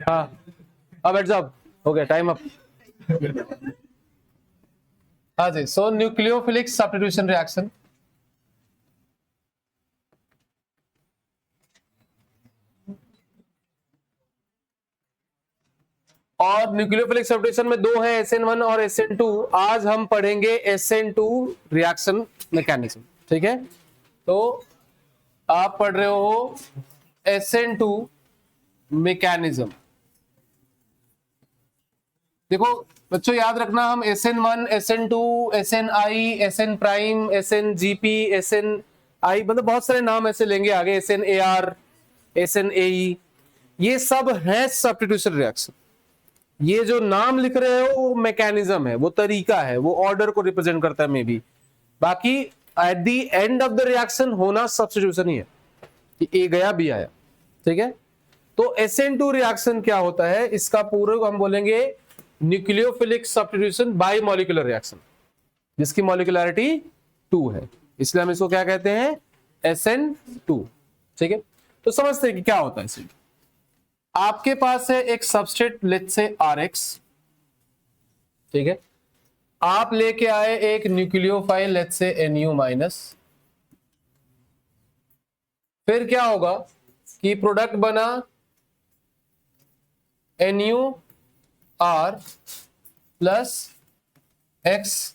हाँ अब बैठ जाओ, हो गया टाइम अप। हाँ जी, सो न्यूक्लियोफिलिक सब्स्टिट्यूशन रिएक्शन। और न्यूक्लियोफिलिक सब्स्टिट्यूशन में दो है, SN1 और SN2। आज हम पढ़ेंगे SN2 रिएक्शन मैकेनिज्म, ठीक है। तो आप पढ़ रहे हो SN2 मैकेनिज्म। देखो बच्चों याद रखना, हम SN1, SN2, SNI, SN prime, SNGP, SNI, मतलब बहुत सारे नाम ऐसे लेंगे आगे, SNAR, SNAE, ये सब है सब्स्टिट्यूशन रिएक्शन। ये जो नाम लिख रहे हो वो मैकेनिज्म है, वो तरीका है, वो ऑर्डर को रिप्रेजेंट करता है मे बी। बाकी eight the end of the reaction होना सब्स्टिट्यूशन ही है, कि ए गया बी आया, ठीक है। तो SN2 रिएक्शन क्या होता है, इसका पूरा हम बोलेंगे nucleophilic substitution bye molecular reaction, जिसकी मॉलिक्युलरिटी 2 है, इसलिए हम इसको क्या कहते हैं, SN2, ठीक है। तो समझते हैं कि क्या होता है SN2। आपके पास है एक सबस्ट्रेट, लेट्स से RX, ठीक है। आप लेके आए एक न्यूक्लियोफाइल, लेट्स से Nu-। फिर क्या होगा कि प्रोडक्ट बना NuR plus X-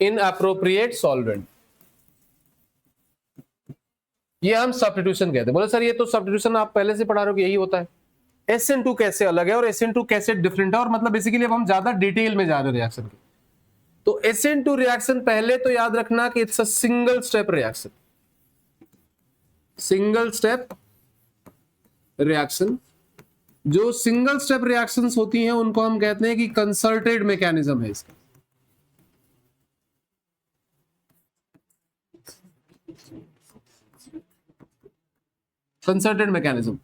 in appropriate solvent. ये हम सब्स्टिट्यूशन कहते हैं। बोले सर ये तो सब्स्टिट्यूशन आप पहले से पढ़ा रहे हो कि यही होता है। SN2 कैसे अलग है और SN2 कैसे डिफरेंट है, और मतलब बेसिकली अब हम ज्यादा डिटेल में जा रहे हैं रिएक्शन के। तो SN2 रिएक्शन पहले तो याद रखना कि it's a single step reaction, single step reaction. जो सिंगल स्टेप रिएक्शंस होती हैं उनको हम कहते हैं कि कंसर्टेड मैकेनिज्म है इसका। कंसर्टेड मैकेनिज्म,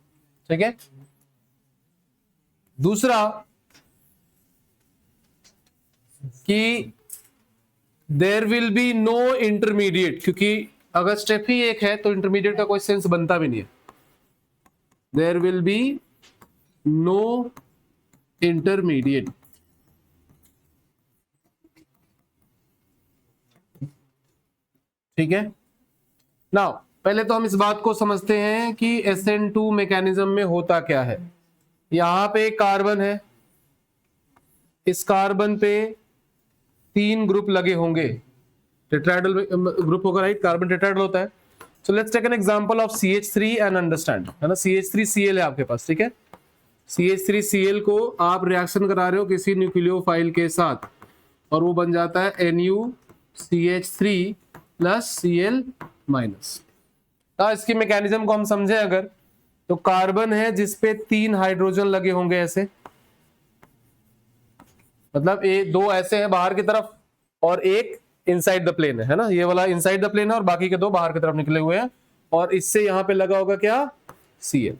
ठीक है। दूसरा कि there will be no intermediate, क्योंकि अगर स्टेप ही एक है तो इंटरमीडिएट का कोई सेंस बनता भी नहीं है। There will be no intermediate, ठीक है। नाउ पहले तो हम इस बात को समझते हैं कि SN2 मैकेनिज्म में होता क्या है। यहां पे कार्बन है, इस कार्बन पे 3 ग्रुप लगे होंगे, टेट्राहेड्रल ग्रुप होगा, राइट, कार्बन टेट्राहेड्रल होता है। So let's take an example of CH3 and understand, है ना। CH3Cl है आपके पास, ठीक है। CH3Cl को आप रिएक्शन करा रहे हो किसी न्यूक्लियोफाइल के साथ और वो बन जाता है NuCH3 प्लस Cl माइनस। इसकी मैकेनिज्म को हम समझे अगर, तो कार्बन है जिसपे 3 हाइड्रोजन लगे होंगे ऐसे, मतलब ये 2 ऐसे हैं बाहर की तरफ और एक इनसाइड द प्लेन है ना, ये वाला इनसाइड द प्लेन है और बाकी के 2 बाहर की तरफ निकले हुए हैं, और इससे यहां पे लगा होगा क्या, Cl।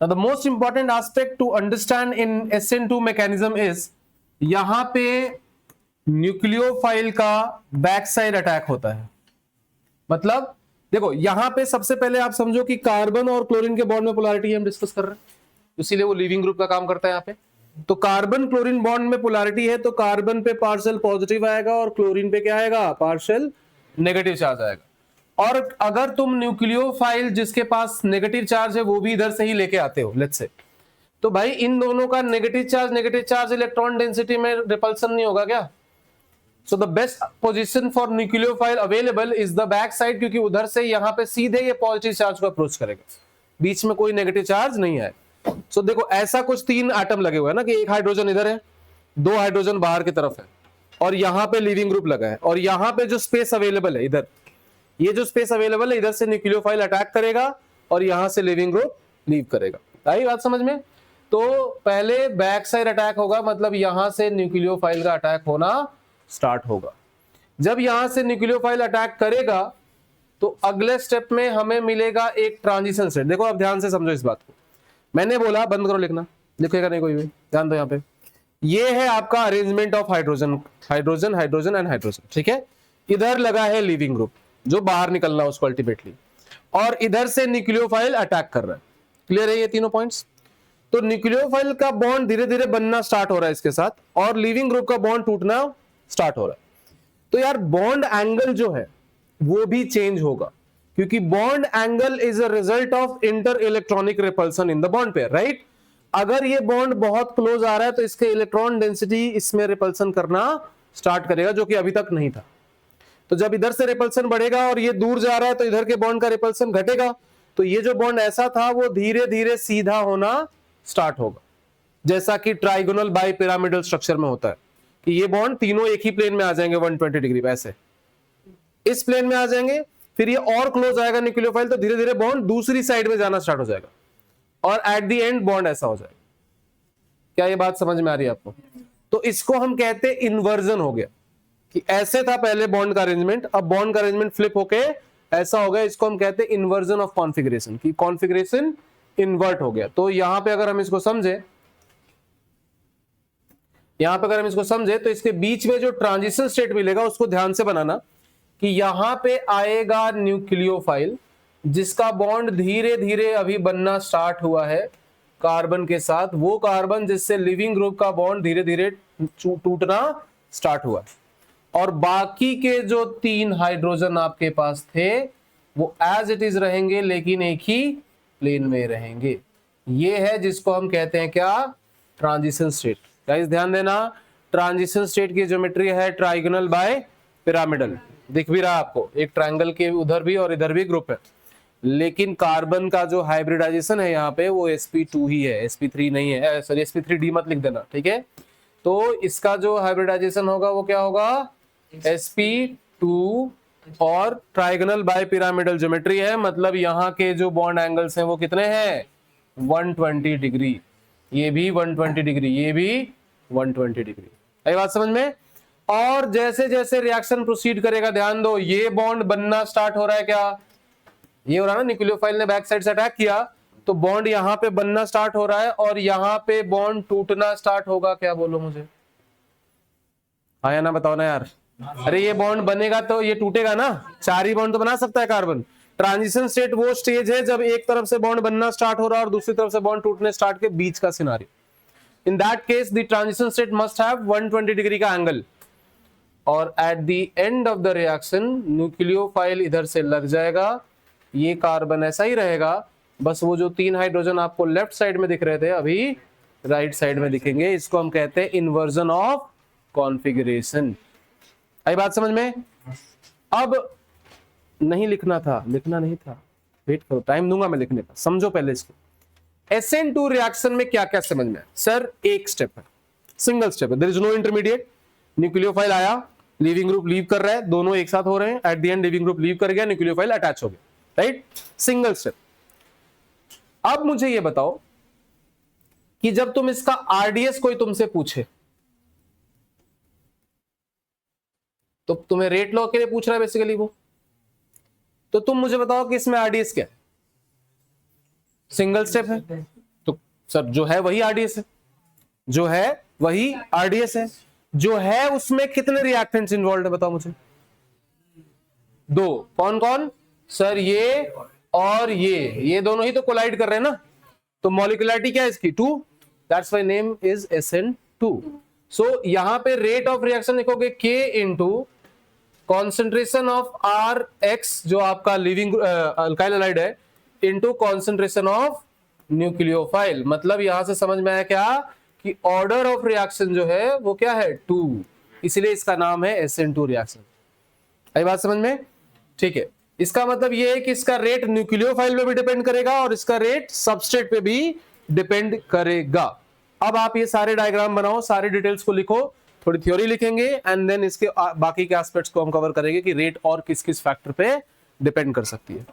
Now the most important aspect to understand in SN2 mechanism is, यहां पे न्यूक्लियोफाइल का बैक साइड अटैक होता है। मतलब देखो यहां पे सबसे पहले आप समझो कि कार्बन और क्लोरीन के बॉन्ड में पोलैरिटी हम डिस्कस कर रहे हैं, इसीलिए वो लीविंग ग्रुप का काम करता है यहाँ पे। तो कार्बन क्लोरीन बॉन्ड में पोलैरिटी है, तो कार्बन पे पार्शियल पॉजिटिव आएगा और क्लोरीन पे क्या आएगा, पार्शियल नेगेटिव चार्ज आएगा। और अगर तुम न्यूक्लियोफाइल जिसके पास नेगेटिव चार्ज है वो भी इधर से ही लेके आते हो, लेट्स से, तो भाई इन दोनों का नेगेटिव चार्ज इलेक्ट्रॉन डेंसिटी में रिपल्सन नहीं होगा क्या। So the best position for nucleophile available is the back side, क्योंकि उधर से यहाँ पे सीधे ये पॉजिटिव चार्ज को अप्रोच करेगा, बीच में कोई नेगेटिव चार्ज नहीं है। So देखो ऐसा कुछ 3 एटम लगे हुए हैं ना, कि एक हाइड्रोजन इधर है, 2 हाइड्रोजन बाहर की तरफ है, और यहाँ पे लिविंग ग्रुप लगा है, और यहाँ पे जो स्पेस अवेलेबल है इधर, ये जो स्पेस अवेलेबल है इधर से न्यूक्लियोफाइल अटैक करेगा और यहाँ से लिविंग ग्रुप लीव करेगा। आई बात समझ में। तो पहले बैक साइड अटैक होगा, मतलब यहाँ से न्यूक्लियोफाइल का अटैक होना स्टार्ट होगा। जब यहां से न्यूक्लियोफाइल अटैक करेगा तो अगले स्टेप में हमें मिलेगा एक ट्रांजिशन स्टेट। देखो आप ध्यान से समझो इस बात को, मैंने बोला बंद करो लिखना, लिखेगा नहीं कोई भी, ध्यान दो। यहां पे ये है आपका arrangement of hydrogen, hydrogen hydrogen and hydrogen, ठीक है। इधर लगा है लिविंग ग्रुप जो बाहर निकलना उसको अल्टीमेटली, और इधर से न्यूक्लियोफाइल अटैक कर रहा है। क्लियर है ये तीनों पॉइंट्स? तो न्यूक्लियोफाइल का बॉन्ड धीरे धीरे बनना स्टार्ट हो रहा है इसके साथ, और लिविंग ग्रुप का बॉन्ड टूटना स्टार्ट हो रहा है। तो यार बॉन्ड एंगल जो है वो भी चेंज होगा, क्योंकि bond angle is a result of inter electronic repulsion in the bond pair, right? अगर ये बॉन्ड बहुत क्लोज आ रहा है तो इसके इलेक्ट्रॉन डेंसिटी इसमें रिपल्सन करना स्टार्ट करेगा, जो कि अभी तक नहीं था। तो जब इधर से रिपल्सन बढ़ेगा और ये दूर जा रहा है तो इधर के बॉन्ड का रिपल्सन घटेगा, तो ये जो बॉन्ड ऐसा था वो धीरे धीरे सीधा होना स्टार्ट होगा, जैसा कि ट्राइगोनल बाय पिरामिडल स्ट्रक्चर में होता है कि ये बॉन्ड तीनों एक ही प्लेन में आ जाएंगे 120 डिग्री पे, ऐसे इस प्लेन में आ जाएंगे, फिर ये और क्लोज आएगा न्यूक्लियोफाइल तो धीरे धीरे बॉन्ड दूसरी साइड में जाना स्टार्ट हो जाएगा, और एट द एंड बॉन्ड ऐसा हो जाएगा। क्या ये बात समझ में आ रही है आपको? तो इसको हम कहते हैं इन्वर्जन हो गया, कि ऐसे था पहले बॉन्ड का अरेंजमेंट, अब बॉन्ड का अरेंजमेंट फ्लिप होके ऐसा हो गया, इसको हम कहते हैं इन्वर्जन ऑफ कॉन्फिगरेशन, की कॉन्फिगरेशन इन्वर्ट हो गया। तो यहां पे अगर हम इसको समझे, तो इसके बीच में जो ट्रांजिशन स्टेट मिलेगा उसको ध्यान से बनाना, कि यहां पे आएगा न्यूक्लियोफाइल जिसका बॉन्ड धीरे धीरे अभी बनना स्टार्ट हुआ है कार्बन के साथ, वो कार्बन जिससे लिविंग ग्रुप का बॉन्ड धीरे धीरे टूटना स्टार्ट हुआ है, और बाकी के जो 3 हाइड्रोजन आपके पास थे वो एज इट इज रहेंगे, लेकिन एक ही प्लेन में रहेंगे। ये है जिसको हम कहते हैं क्या? Transition state. गाइस ध्यान देना, ट्रांजिशन स्टेट की ज्योमेट्री है ट्राइगोनल बाय पिरामिडल, दिख भी रहा आपको, एक ट्रायंगल के उधर भी और इधर भी ग्रुप है, लेकिन कार्बन का जो हाइब्रिडाइजेशन है यहाँ पे वो sp2 ही है, sp3 नहीं है, सॉरी sp3d मत लिख देना, ठीक है? तो इसका जो हाइब्रिडाइजेशन होगा वो क्या होगा? sp2, और ट्राइगोनल बाय पिरामिडल ज्योमेट्री है, मतलब यहाँ के जो बॉन्ड एंगल्स हैं वो कितने हैं? 120 डिग्री, ये भी 120 डिग्री, ये भी 120 डिग्री। आई बात समझ में? और जैसे जैसे रिएक्शन प्रोसीड करेगा, ध्यान दो, ये बॉन्ड बनना स्टार्ट हो रहा है, क्या ये हो रहा है ना, न्यूक्लियोफाइल ने बैक साइड से अटैक किया तो बॉन्ड यहां पे बनना स्टार्ट हो रहा है, और यहां पे बॉन्ड टूटना स्टार्ट होगा। क्या बोलो मुझे, हाँ या ना, बताओ ना यार। अरे ये बॉन्ड बनेगा तो ये टूटेगा ना, 4 ही बॉन्ड तो बना सकता है कार्बन। ट्रांजिशन स्टेट वो स्टेज है जब एक तरफ से बॉन्ड बनना स्टार्ट हो रहा है और दूसरी तरफ से बॉन्ड टूटने स्टार्ट के बीच का scenario. In that case the transition state must have 120 degree का एंगल, और eight the end of the reaction nucleophile इधर से लग जाएगा, ये कार्बन ऐसा ही रहेगा, बस वो जो 3 हाइड्रोजन आपको लेफ्ट साइड में दिख रहे थे अभी राइट साइड में दिखेंगे। इसको हम कहते हैं इन्वर्जन ऑफ कॉन्फ़िगरेशन। आई बात समझ में? अब नहीं लिखना था, लिखना नहीं था, वेट करो, टाइम दूंगा मैं लिखने का, समझो पहले इसको। SN2 रिएक्शन में क्या क्या समझ में? सर एक स्टेप है, सिंगल स्टेप है, there is no intermediate. Nucleophile आया, लिविंग ग्रुप लीव कर रहा है, दोनों एक साथ हो रहे हैं, at the end leaving group leave कर गया, न्यूक्लियोफाइल अटैच हो गया, राइट? Single step. अब मुझे ये बताओ कि जब तुम इसका RDS कोई तुमसे पूछे, तो तुम्हें रेट लॉ के लिए पूछ रहा है बेसिकली वो, तो तुम मुझे बताओ कि इसमें RDS क्या है? सिंगल स्टेप है, तो सर जो है वही RDS है, जो है वही RDS है, जो है उसमें कितने रिएक्टेंट्स इन्वॉल्व है बताओ मुझे? 2। कौन कौन? सर ये और ये दोनों ही तो कोलाइड कर रहे हैं ना, तो मॉलिक्यूलरिटी क्या है इसकी? 2, that's why name is SN2। सो यहां पे रेट ऑफ रिएक्शन लिखोगे K into concentration of RX जो आपका लिविंग अल्काइल हैलाइड है, इंटू कॉन्सेंट्रेशन ऑफ न्यूक्लियोफाइल। मतलब यहां से समझ में आया क्या कि ऑर्डर ऑफ रिएक्शन जो है वो क्या है? 2, इसलिए इसका नाम है SN2 रिएक्शन। आई बात समझ में? ठीक है, इसका मतलब ये है कि इसका रेट न्यूक्लियोफाइल पे भी डिपेंड करेगा और इसका रेट सबस्ट्रेट पे भी डिपेंड करेगा। अब आप ये सारे डायग्राम बनाओ, सारे डिटेल्स को लिखो, थोड़ी थ्योरी लिखेंगे, एंड देन इसके बाकी के एस्पेक्ट्स को हम कवर करेंगे कि रेट और किस किस फैक्टर पे डिपेंड कर सकती है।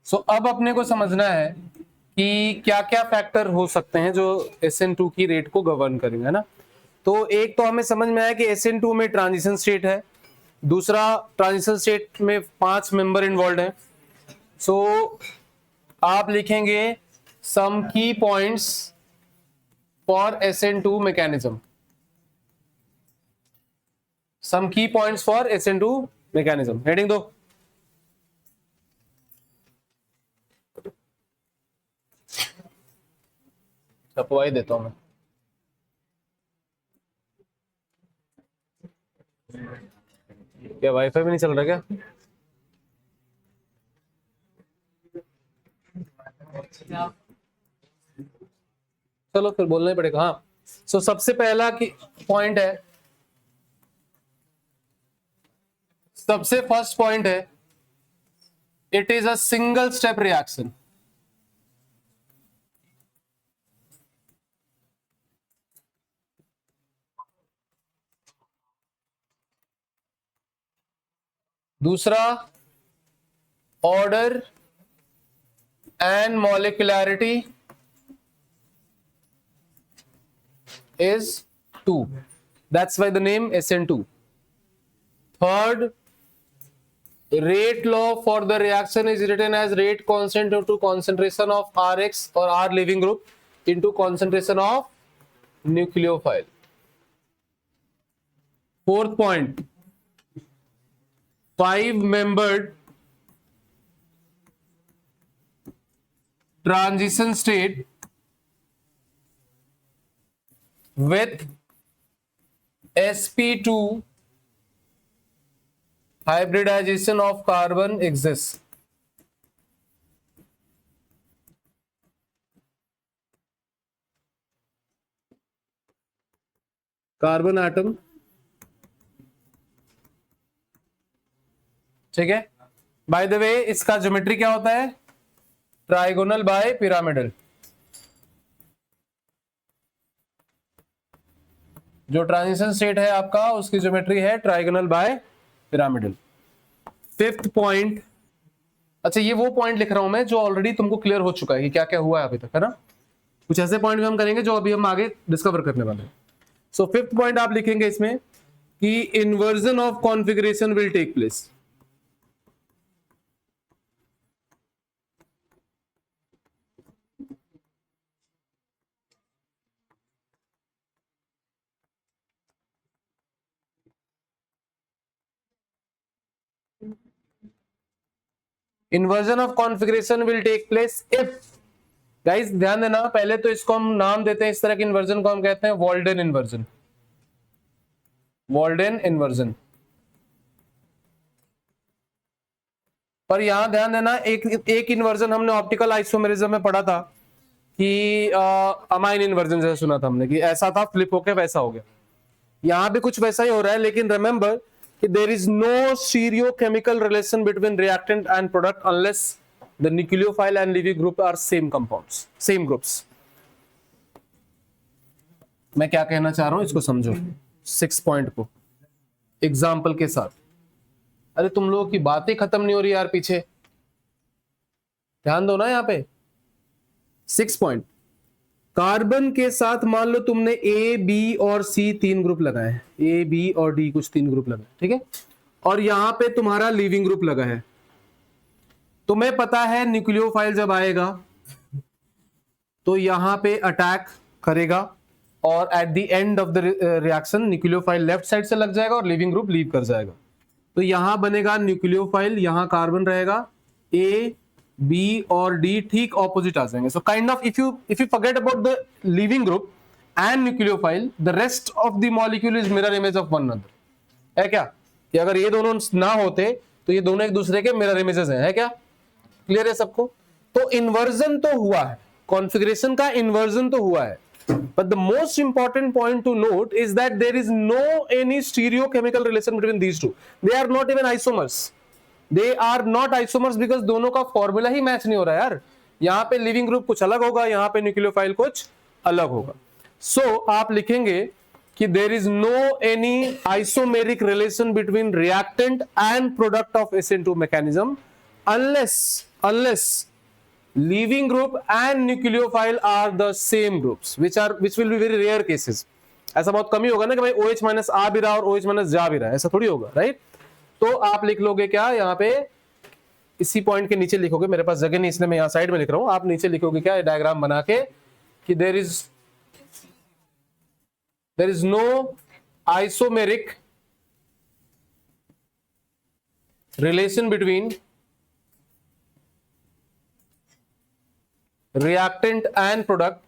सो अब अपने को समझना है कि क्या क्या फैक्टर हो सकते हैं जो SN2 की रेट को गवर्न करेंगे, है ना। तो एक तो हमें समझ में आया कि SN2 में ट्रांजिशन स्टेट है, दूसरा ट्रांजिशन स्टेट में 5 मेंबर इन्वॉल्व हैं। सो आप लिखेंगे सम की पॉइंट्स फॉर SN2 मैकेनिज्म, सम की points for SN2 mechanism, heading दो। छपवा ही देता हूं मैं। क्या वाईफाई भी नहीं चल रहा क्या? चलो फिर बोलना ही पड़ेगा। हाँ, सो सबसे पहला की पॉइंट है, सबसे फर्स्ट पॉइंट है, it is a single step reaction. दूसरा, order and मॉलिक्युलैरिटी is 2. That's why the name SN2. Third, rate law for the reaction is written as rate constant to concentration of Rx or R leaving group into concentration of nucleophile. Fourth point, 5-membered transition state with sp2 hybridization of carbon exists. Carbon atom, ठीक है। By the way इसका geometry क्या होता है? Trigonal bipyramidal. जो transition state है आपका उसकी ज्योमेट्री है trigonal bipyramidal. Fifth point, अच्छा ये वो पॉइंट लिख रहा हूं मैं जो ऑलरेडी तुमको क्लियर हो चुका है कि क्या क्या हुआ है अभी तक, है ना। कुछ ऐसे पॉइंट भी हम करेंगे जो अभी हम आगे डिस्कवर करने वाले हैं। सो फिफ्थ पॉइंट आप लिखेंगे इसमें कि inversion of configuration will take place. Inversion of configuration will take place if, guys ध्यान देना, पहले तो इसको हम नाम देते हैं, इस तरह के इन्वर्जन को हम कहते हैं वॉल्डेन इन्वर्जन। वॉल्डेन इन्वर्जन। पर यहां ध्यान देना, एक इन्वर्जन हमने ऑप्टिकल आइसोमेरिज्म में पढ़ा था कि अमाइन इन्वर्जन जैसे सुना था हमने कि ऐसा था, फ्लिप होके वैसा हो गया। यहां भी कुछ वैसा ही हो रहा है, लेकिन रिमेंबर कि there is no stereochemical relation between reactant and product unless the nucleophile and leaving group are same compounds, same groups. मैं क्या कहना चाह रहा हूं इसको समझो, 6 पॉइंट को एग्जाम्पल के साथ। अरे तुम लोगों की बातें खत्म नहीं हो रही यार, पीछे ध्यान दो ना। यहां पे 6 पॉइंट, कार्बन के साथ मान लो तुमने ए बी और सी 3 ग्रुप लगाए हैं, ए बी और डी कुछ 3 ग्रुप लगाए, ठीक है। और यहां पे तुम्हारा लिविंग ग्रुप लगा है। तुम्हें पता है न्यूक्लियोफाइल जब आएगा तो यहां पे अटैक करेगा और eight the end of the reaction nucleophile left side से लग जाएगा और लिविंग ग्रुप लीव कर जाएगा। तो यहां बनेगा न्यूक्लियोफाइल, यहां कार्बन रहेगा, ए बी और डी ठीक ऑपोजिट आ जाएंगे। So kind of if you forget about the living group and nucleophile, the rest of the molecule is mirror image of one another. है क्या कि अगर ये दोनों ना होते तो ये दोनों एक दूसरे के मिरर इमेजेस हैं, है क्या? क्लियर है सबको? तो इन्वर्जन तो हुआ है, कॉन्फ़िगरेशन का इन्वर्जन तो हुआ है, but the most important point to note is that there is no any stereochemical relation between these two. They are not even isomers. They are not isomers because दोनों का formula ही match नहीं हो रहा है यार। यहाँ पे लिविंग ग्रुप कुछ अलग होगा, यहाँ पे न्यूक्लियोफाइल कुछ अलग होगा। सो आप लिखेंगे कि there is no any isomeric relation between reactant and product of SN2 mechanism. unless leaving group and nucleophile are the same groups, which will be very rare cases. ऐसा बहुत कम ही होगा ना कि भाई OH माइनस आ भी रहा और OH माइनस जा भी रहा है, ऐसा थोड़ी होगा, राइट? तो आप लिख लोगे क्या यहाँ पे, इसी पॉइंट के नीचे लिखोगे, मेरे पास जगह नहीं इसलिए मैं यहाँ साइड में लिख रहा हूं, आप नीचे लिखोगे क्या, डायग्राम बना के कि there is no isomeric relation between reactant and product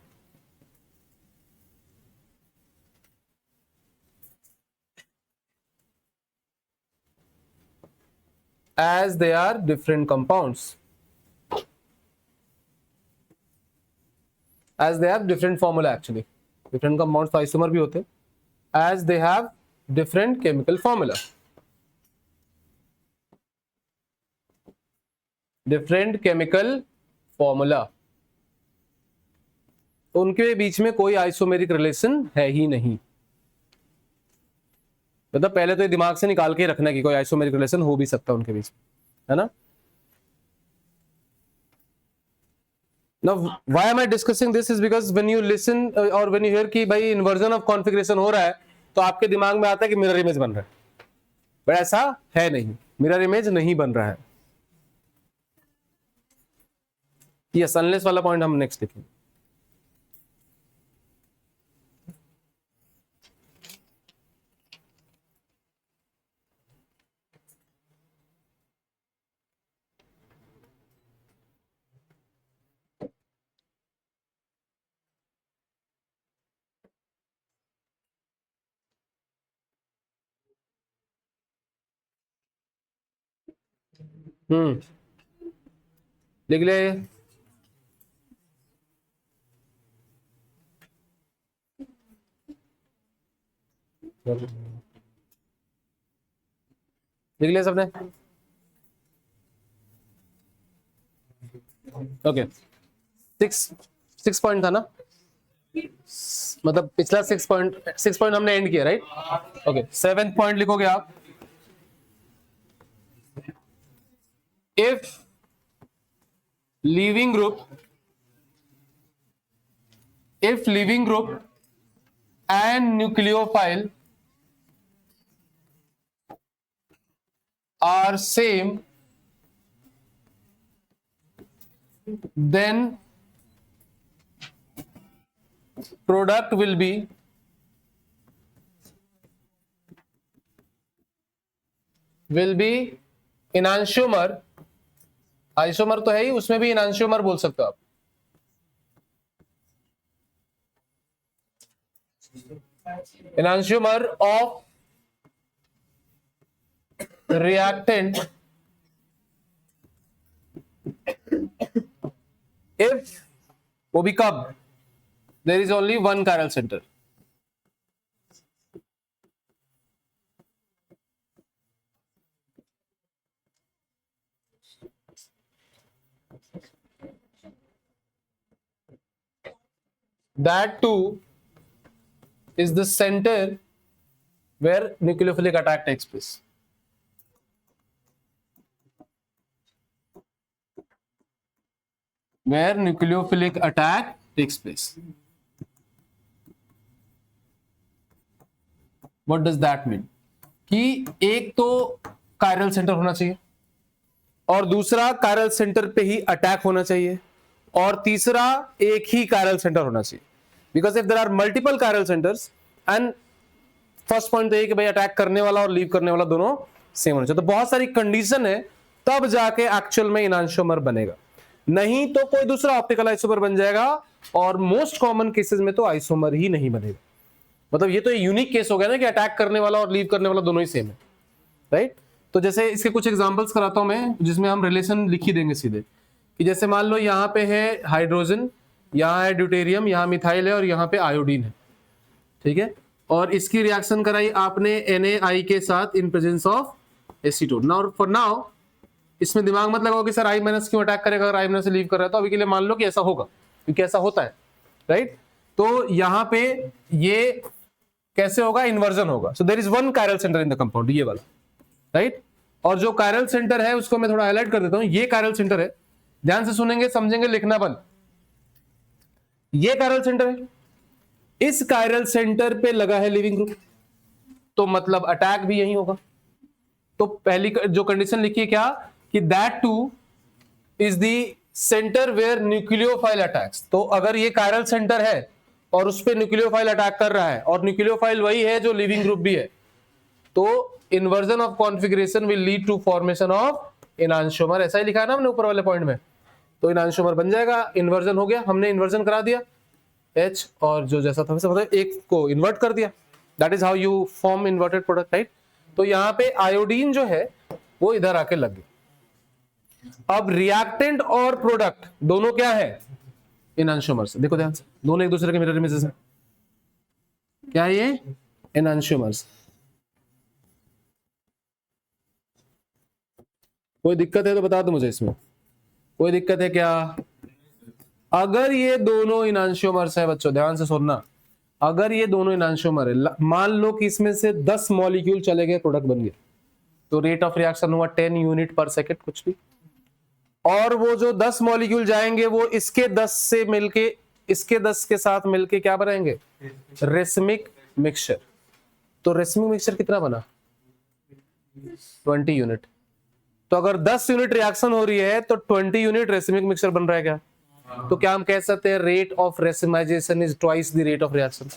as they are different compounds, as they have different formula. Actually different compounds तो isomer भी होते हैं, as they have different chemical formula, different chemical formula, उनके बीच में कोई isomeric relation है ही नहीं। मतलब पहले तो ये दिमाग से निकाल के रखना कि कोई आइसोमेरिक रिलेशन हो भी सकता है उनके बीच, है ना। Now why am I discussing this is because when you listen or when you hear कि भाई इन्वर्जन ऑफ कॉन्फ़िगरेशन हो रहा है तो आपके दिमाग में आता है कि मिरर इमेज बन रहा है, बट ऐसा है नहीं, मिरर इमेज नहीं बन रहा है। यस, अनलेस वाला पॉइंट हम नेक्स्ट देखेंगे। लिख ले, लिख लिया सबने? ओके, सिक्स पॉइंट था ना, मतलब पिछला 6 पॉइंट हमने एंड किया, राइट? ओके, 7th पॉइंट लिखोगे आप, if leaving group and nucleophile are same, then product will be enantiomer। Isomer तो है ही, उसमें भी एनांशियोमर बोल सकते हो आप। एनांशियोमर ऑफ रिएक्टेंट इफ, वो भी कब, there is only one chiral center। That too is the center where nucleophilic attack takes place. Where nucleophilic attack takes place. What does that mean? कि एक तो कायरल सेंटर होना चाहिए और दूसरा कायरल सेंटर पे ही अटैक होना चाहिए और तीसरा एक ही कायरल सेंटर होना चाहिए। Because if there are multiple chiral centers and first point तो ये कि भाई अटैक करने वाला और लीव करने वाला दोनों सेम होना चाहिए। तो बहुत सारी कंडीशन है तब जाके एक्चुअल में एनांशियोमर बनेगा, नहीं तो कोई दूसरा ऑप्टिकल आइसोमर बन जाएगा और मोस्ट कॉमन केसेस में तो आइसोमर ही नहीं बनेगा। मतलब ये तो यूनिक केस हो गया ना कि अटैक करने वाला और लीव करने वाला दोनों ही सेम है, राइट? तो जैसे इसके कुछ एग्जांपल्स कराता हूं मैं जिसमें हम रिलेशन लिख ही देंगे सीधे कि जैसे मान लो यहाँ पे है हाइड्रोजन, यहाँ है ड्यूटेरियम, यहाँ मिथाइल है और यहाँ पे आयोडीन है, ठीक है? और इसकी रिएक्शन कराई आपने NaI के साथ इन presence of acetone. Now for now इसमें दिमाग मत लगाओ कि सर I- क्यों अटैक करेगा अगर I- से लीव कर रहा है, तो अभी के लिए मान लो कि ऐसा होगा क्योंकि ऐसा होता है, राइट? तो यहाँ पे ये कैसे होगा, इन्वर्जन होगा। So there is one chiral center in the compound, ये वाला, राइट? और जो कायरल सेंटर है उसको मैं थोड़ा हाईलाइट कर देता हूं। ये कायरल सेंटर है, ध्यान से सुनेंगे, समझेंगे, लिखना बंद। ये कायरल सेंटर है, इस कायरल सेंटर पे लगा है लिविंग ग्रुप, तो मतलब अटैक भी यही होगा। तो पहली जो कंडीशन लिखी है क्या, कि that two is the center where nucleophile attacks. तो अगर ये कायरल सेंटर है और उस पर न्यूक्लियोफाइल अटैक कर रहा है, और न्यूक्लियोफाइल वही है जो लिविंग ग्रुप भी है, तो inversion of configuration will lead to formation of enantiomer. ऐसा ही लिखा है ना हमने ऊपर वाले पॉइंट में। तो एनांशियोमर बन जाएगा, इन्वर्जन हो गया, हमने इन्वर्जन करा दिया H, और जो जैसा था वैसे मतलब एक को इन्वर्ट कर दिया। That is how you form inverted product, right. तो यहाँ पे आयोडीन जो है वो इधर आके लग गया। अब रिएक्टेंट और प्रोडक्ट दोनों क्या है, एनांशियोमर्स। देखो ध्यान से, दोनों एक दूसरे के मिरर इमेजेस हैं। क्या है ये, एनांशियोमर्स। कोई दिक्कत है तो बता दो मुझे, इसमें कोई दिक्कत है क्या। अगर ये दोनों एनांशियोमर्स है बच्चों, ध्यान से सुनना, अगर ये दोनों एनांशियोमर है, मान लो कि इसमें से 10 मॉलिक्यूल चले गए, प्रोडक्ट बन गया, तो रेट ऑफ रिएक्शन हुआ 10 यूनिट पर सेकेंड कुछ भी। और वो जो 10 मॉलिक्यूल जाएंगे वो इसके 10 से मिलके, इसके 10 के साथ मिलके क्या बनाएंगे, रेसमिक मिक्सचर। तो रेसमिक मिक्सचर कितना बना, 20 यूनिट। तो अगर 10 यूनिट रिएक्शन हो रही है तो 20 यूनिट रेसमिक मिक्सचर बन रहा है क्या। तो क्या हम कह सकते हैं, rate of racemisation is twice the rate of reaction,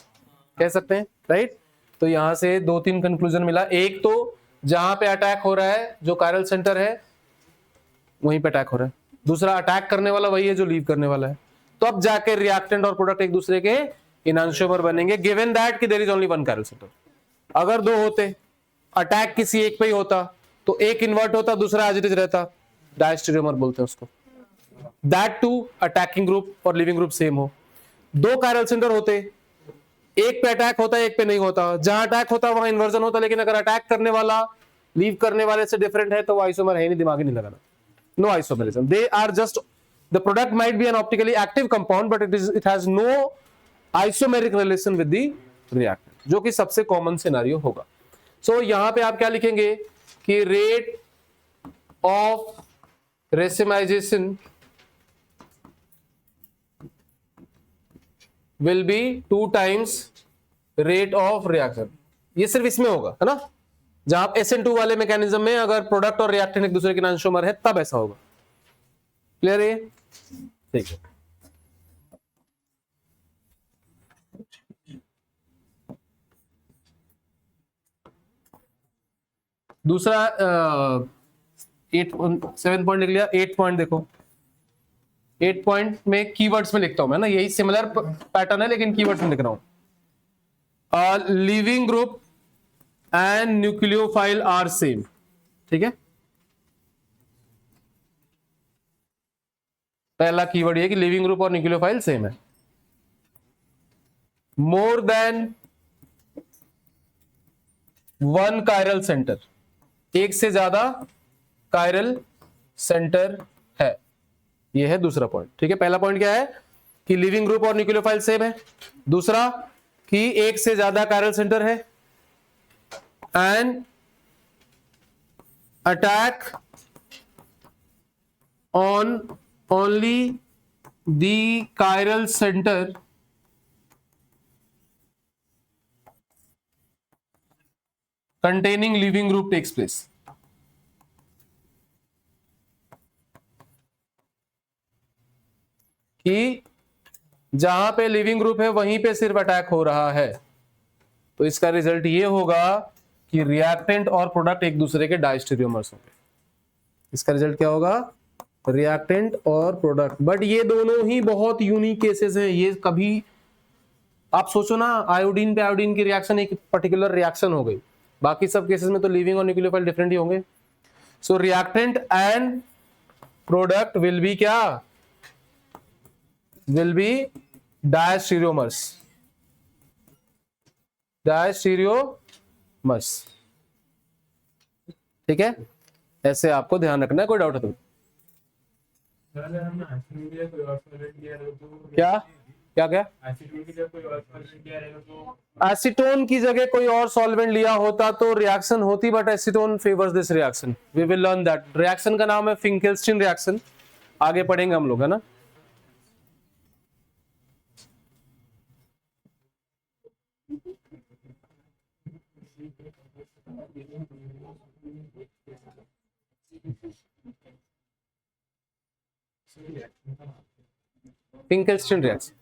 कह सकते हैं, राइट। तो यहां से 2-3 कंक्लूजन मिला। एक तो जहां पे अटैक हो रहा है, जो कायरल सेंटर है वहीं पे अटैक हो रहा है। दूसरा, अटैक करने वाला वही है जो लीव करने वाला है। तो अब जाके रिएक्टेंट और प्रोडक्ट एक दूसरे के एनांशियोमर बनेंगे, गिवन दैट कि there is only one chiral center. अगर दो होते, अटैक किसी एक पे ही होता, तो एक इन्वर्ट होता, दूसरा एज इट इज रहता, डायस्टेरियोमर बोलते हैं उसको। दैट टू अटैकिंग ग्रुप और लिविंग ग्रुप सेम हो। दो कायरल सेंटर होते, एक पे अटैक होता है, एक पे नहीं होता। जहां अटैक होता वहां इन्वर्जन होता, लेकिन अगर अटैक करने वाला लीव करने वाले से डिफरेंट है तो वो आइसोमर है नहीं, दिमाग ही नहीं लगाना। No isomerism, they are just, the product might be an optically active compound but it has no isomeric relation with the reactant, जो कि सबसे कॉमन सिनेरियो होगा। सो यहां पे आप क्या लिखेंगे कि rate of racemisation will be 2 times rate of reaction। ये सिर्फ इसमें होगा, है ना, जहां SN2 वाले मैकेनिज्म में अगर प्रोडक्ट और रिएक्टेंट एक दूसरे के एनांशियोमर है तब ऐसा होगा। क्लियर है, ठीक है। दूसरा 7 पॉइंट लिख लिया। 8 पॉइंट देखो, 8 पॉइंट में कीवर्ड्स में लिखता हूं मैं ना, यही सिमिलर पैटर्न है लेकिन कीवर्ड्स में लिख रहा हूं। Leaving group and nucleophile are same, ठीक है। पहला कीवर्ड ये कि लिविंग ग्रुप और न्यूक्लियोफाइल सेम है। More than one chiral center, एक से ज्यादा कायरल सेंटर है, ये है दूसरा पॉइंट, ठीक है। पहला पॉइंट क्या है कि लिविंग ग्रुप और न्यूक्लियोफाइल सेम है। दूसरा कि एक से ज्यादा कायरल सेंटर है and attack on only the chiral centre containing living group takes place। कि जहां पे लिविंग ग्रुप है वहीं पे सिर्फ अटैक हो रहा है, तो इसका रिजल्ट ये होगा कि रिएक्टेंट और प्रोडक्ट एक दूसरे के डायस्टेरियोमर्स होंगे। इसका रिजल्ट क्या होगा, रिएक्टेंट और प्रोडक्ट। बट ये दोनों ही बहुत यूनिक केसेस हैं। ये कभी आप सोचो ना, आयोडीन पे आयोडीन की रिएक्शन एक पर्टिकुलर रिएक्शन हो गई, बाकी सब केसेस में तो लिविंग और न्यूक्लियोफाइल डिफरेंट ही होंगे। So reactant and product will be क्या, will be diastereomers, diastereomers, ठीक है। ऐसे आपको ध्यान रखना है। कोई डाउट है तो क्या, क्या क्या? एसीटोन की जगह कोई और सॉल्वेंट लिया होता तो रिएक्शन होती, but acetone favours this reaction. We will learn that. Reaction का नाम है फिंकेल्स्टीन रिएक्शन, आगे पढ़ेंगे हम लोग, है ना। फिंकेल्स्टीन रिएक्शन।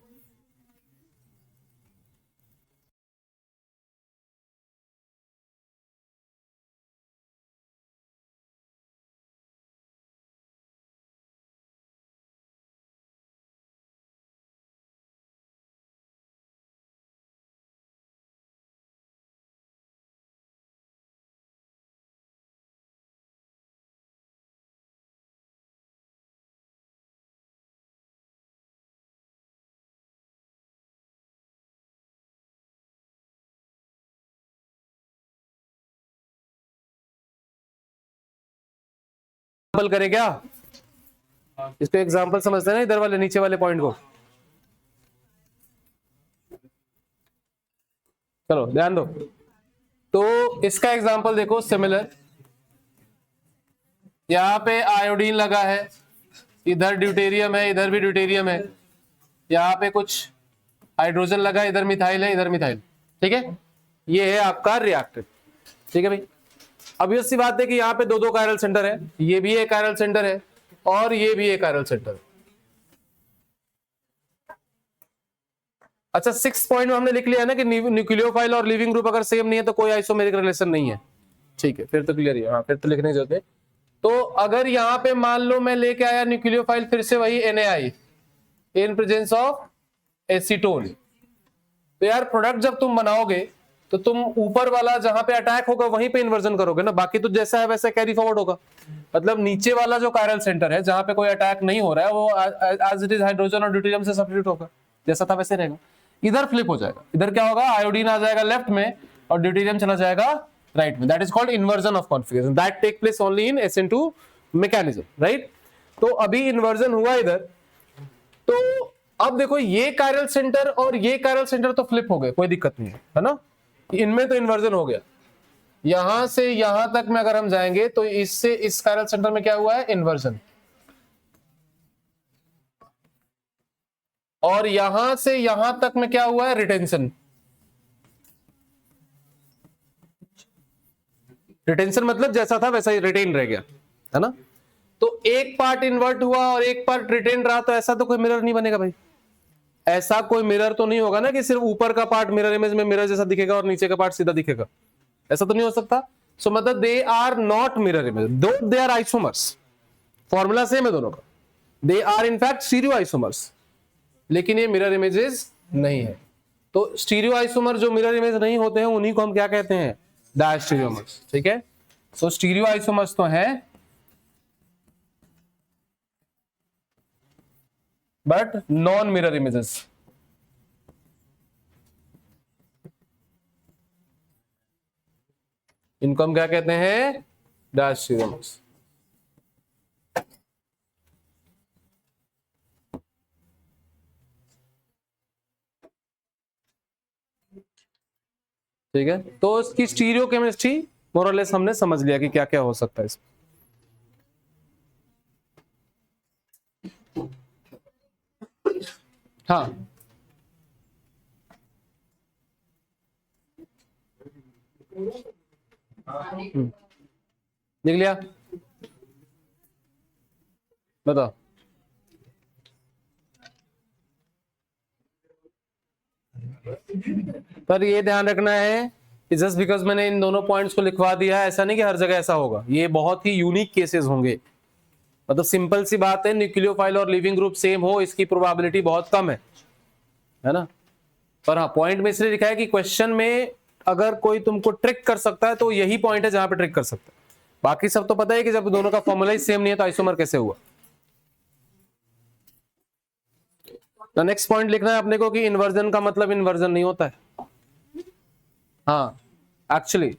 करें क्या इसको? एग्जांपल समझते हैं ना, इधर वाले नीचे वाले पॉइंट को। चलो ध्यान दो। तो इसका एग्जांपल देखो, सिमिलर। यहाँ पे आयोडीन लगा है, इधर ड्यूटेरियम है, इधर भी ड्यूटेरियम है, यहाँ पे कुछ हाइड्रोजन लगा है, इधर मिथाइल है, इधर मिथाइल। ठीक है, ये है आपका रिएक्टेंट। ठीक है भाई। अब ये सी बात है कि यहाँ पे दो दो कायरल सेंटर है, ये भी एक कायरल सेंटर है और ये भी एक कायरल सेंटर है। अच्छा, 6 पॉइंट में हमने लिख लिया है ना कि न्यूक्लियोफाइल और लिविंग ग्रुप अगर सेम नहीं है तो कोई आइसोमेरिक रिलेशन नहीं है। ठीक है, फिर तो क्लियर है। हाँ, फिर तो लिखने की जरूरत है। तो अगर यहाँ पे मान लो मैं लेके आया न्यूक्लियोफाइल, फिर से वही NaI in presence of acetone, तो यार प्रोडक्ट जब तुम बनाओगे तो तुम ऊपर वाला जहां पे अटैक होगा वहीं पे इन्वर्जन करोगे ना, बाकी तो जैसा है वैसा कैरी फॉरवर्ड होगा। मतलब नीचे वाला जो कायरल सेंटर है जहां पे कोई अटैक नहीं हो रहा है वो एज इट इज हाइड्रोजन और ड्यूटेरियम से सब्स्टिट्यूट होगा, जैसा था वैसे रहेगा। इधर फ्लिप हो जाएगा, इधर क्या होगा, आयोडीन आ जाएगा लेफ्ट में और ड्यूटेरियम चला जाएगा राइट में। That is called inversion of configuration, that take place only in SN2 mechanism, right. तो अभी इन्वर्जन हुआ इधर, तो अब देखो ये कायरल सेंटर और ये कायरल सेंटर तो फ्लिप हो गए, कोई दिक्कत नहीं है ना, इनमें तो इन्वर्जन हो गया। यहां से यहां तक में अगर हम जाएंगे तो इससे इस कायरल सेंटर में क्या हुआ है, इन्वर्जन। और यहां से यहां तक में क्या हुआ है, रिटेंशन। रिटेंशन मतलब जैसा था वैसा ही रिटेन रह गया, है ना। तो एक पार्ट इन्वर्ट हुआ और एक पार्ट रिटेन रहा, तो ऐसा तो कोई मिरर नहीं बनेगा भाई। ऐसा कोई मिरर तो नहीं होगा ना कि सिर्फ ऊपर का पार्ट मिरर इमेज में मिरर जैसा दिखेगा और नीचे का पार्ट सीधा दिखेगा, ऐसा तो नहीं हो सकता। सो मतलब they are not mirror image, though they are isomers. Formula same है दोनों का, they are in fact stereoisomers, लेकिन ये मिरर इमेजेस नहीं है। तो स्टीरियो आइसोमर जो मिरर इमेज नहीं होते हैं उन्हीं को हम क्या कहते हैं, डायस्टीरियोमर्स। ठीक है, सो स्टीरियो आइसोमर्स तो है बट नॉन मिरर इमेजेस। इनको हम क्या कहते हैं, डायस्टीरियोमर्स। ठीक है, तो इसकी स्टीरियो केमिस्ट्री मोर और लेस हमने समझ लिया कि क्या क्या हो सकता है इसमें। हाँ, लिख लिया, बताओ। पर ये ध्यान रखना है कि जस्ट बिकॉज मैंने इन दोनों पॉइंट्स को लिखवा दिया है, ऐसा नहीं कि हर जगह ऐसा होगा, ये बहुत ही यूनिक केसेस होंगे। मतलब सिंपल सी बात है, न्यूक्लियोफाइल और लिविंग ग्रुप सेम हो इसकी प्रोबेबिलिटी बहुत कम है ना। पर हाँ, पॉइंट में इसलिए लिखा है कि क्वेश्चन में अगर कोई तुमको ट्रिक कर सकता है तो यही पॉइंट है जहां पे ट्रिक कर सकता है। बाकी सब तो पता है कि जब दोनों का फॉर्मूला ही सेम नहीं है तो आइसोमर कैसे हुआ। तो नेक्स्ट पॉइंट लिखना है अपने को कि इन्वर्जन का मतलब इन्वर्जन नहीं होता है। हाँ, एक्चुअली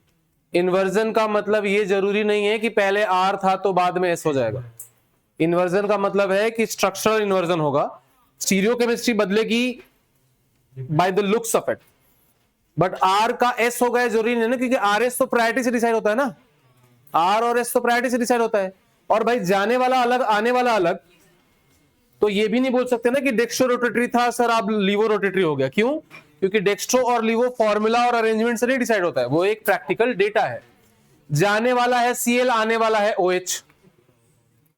इन्वर्जन का मतलब ये जरूरी नहीं है कि पहले R था तो बाद में S हो जाएगा। इन्वर्जन का मतलब है कि स्ट्रक्चरल इन्वर्जन होगा, स्टीरियो केमिस्ट्री बदलेगी, by the looks of it. But R का एस हो गया जरूरी नहीं ना, क्योंकि आर एस तो प्रायोरिटी से डिसाइड होता है ना, आर और एस तो प्रायोरिटी से डिसाइड होता है। और भाई जाने वाला अलग आने वाला अलग, तो ये भी नहीं बोल सकते ना कि डेक्स्ट्रो रोटेटरी था सर आप लीवो रोटेटरी हो गया। क्यों? क्योंकि डेक्स्ट्रो और लीवो फॉर्मूला और अरेंजमेंट से नहीं डिसाइड होता है, वो एक प्रैक्टिकल डेटा है। जाने वाला है सीएल, आने वाला है ओएच।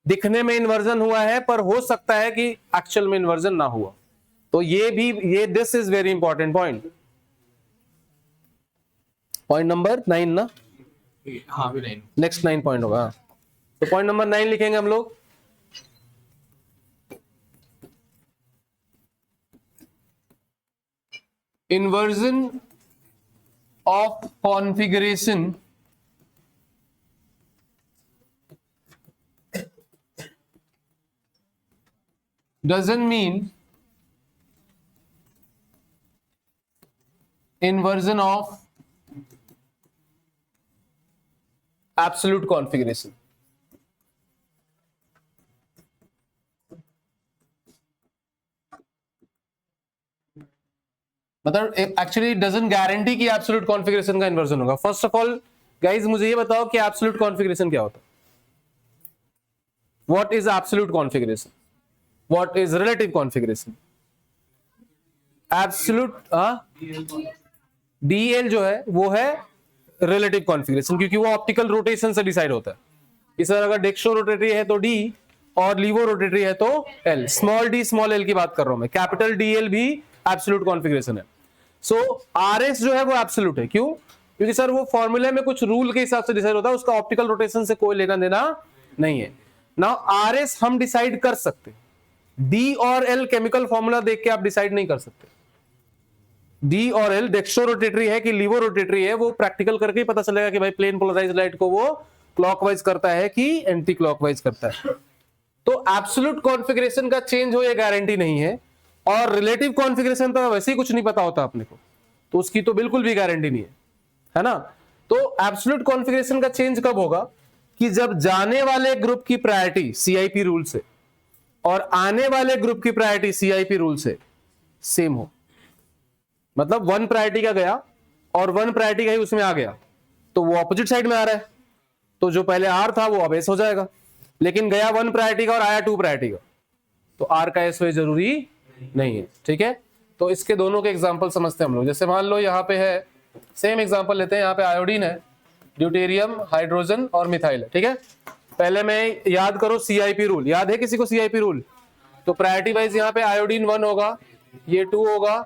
दिखने में इन्वर्जन हुआ है पर हो सकता है कि एक्चुअल में इन्वर्जन ना हुआ। तो ये भी, ये this is very important point. Point number 9 ना, हाँ भी 9। नेक्स्ट 9 पॉइंट होगा। तो पॉइंट नंबर 9 लिखेंगे हम लोग। Inversion of configuration doesn't mean inversion of absolute configuration। मतलब एक्चुअली डजंट गारंटी कि एब्सोल्यूट कॉन्फ़िगरेशन का इन्वर्जन होगा। फर्स्ट ऑफ ऑल गाइज मुझे ये बताओ कि एब्सोल्यूट कॉन्फ़िगरेशन क्या होता है? What is absolute configuration? What is relative configuration? Absolute DL जो है वो है रिलेटिव कॉन्फ़िगरेशन, क्योंकि वो ऑप्टिकल रोटेशन से डिसाइड होता है। इस तरह अगर डेक्स्ट्रो रोटेटरी है तो डी और लीवो रोटेटरी है तो L. Small D small L की बात कर रहा हूं मैं, कैपिटल डीएल भी एब्सोल्यूट कॉन्फ़िगरेशन है। सो आरएस जो है वो एब्सोल्यूट है। क्यों? क्योंकि सर वो फॉर्मूले में कुछ रूल के हिसाब से डिसाइड होता है, उसका ऑप्टिकल रोटेशन से कोई लेना देना नहीं है। नाउ आरएस हम डिसाइड कर सकते, डी और एल केमिकल फॉर्मूला देख के आप डिसाइड नहीं कर सकते। डी और एल डेक्स्ट्रो रोटेटरी है कि लीवो रोटेटरी है, वो प्रैक्टिकल करके ही पता चलेगा कि भाई प्लेन पोलराइज्ड लाइट को वो क्लॉकवाइज करता है कि एंटी क्लॉकवाइज करता है। तो एब्सोल्यूट कॉन्फ़िगरेशन का चेंज हो ये गारंटी नहीं है, और रिलेटिव कॉन्फ़िगरेशन तो वैसे ही कुछ नहीं पता होता अपने को, तो उसकी तो बिल्कुल भी गारंटी नहीं है ना। तो एब्सोल्यूट कॉन्फ़िगरेशन का चेंज कब होगा? कि जब जाने वाले ग्रुप की प्रायोरिटी सीआईपी रूल से और आने वाले ग्रुप की प्रायोरिटी सीआईपी रूल से सेम हो। मतलब 1 प्रायोरिटी का गया और 1 प्रायोरिटी का ही उसमें आ गया, तो वो ऑपोजिट साइड में आ रहा है, तो जो पहले आर था वो अब एस हो जाएगा। लेकिन गया 1 प्रायोरिटी का और आया 2 प्रायोरिटी का, तो आर का एस हो जरूरी नहीं है। ठीक है, तो इसके दोनों के एग्जांपल समझते हैं हम लोग। जैसे मान लो यहाँ पे है, सेम एग्जांपल लेते हैं, यहाँ पे आयोडीन है, ड्यूटेरियम, हाइड्रोजन और मिथाइल है। ठीक है, पहले में याद करो सीआईपी रूल, याद है किसी को सीआईपी रूल? तो प्रायोरिटी वाइज यहाँ पे आयोडीन 1 होगा, ये 2 होगा,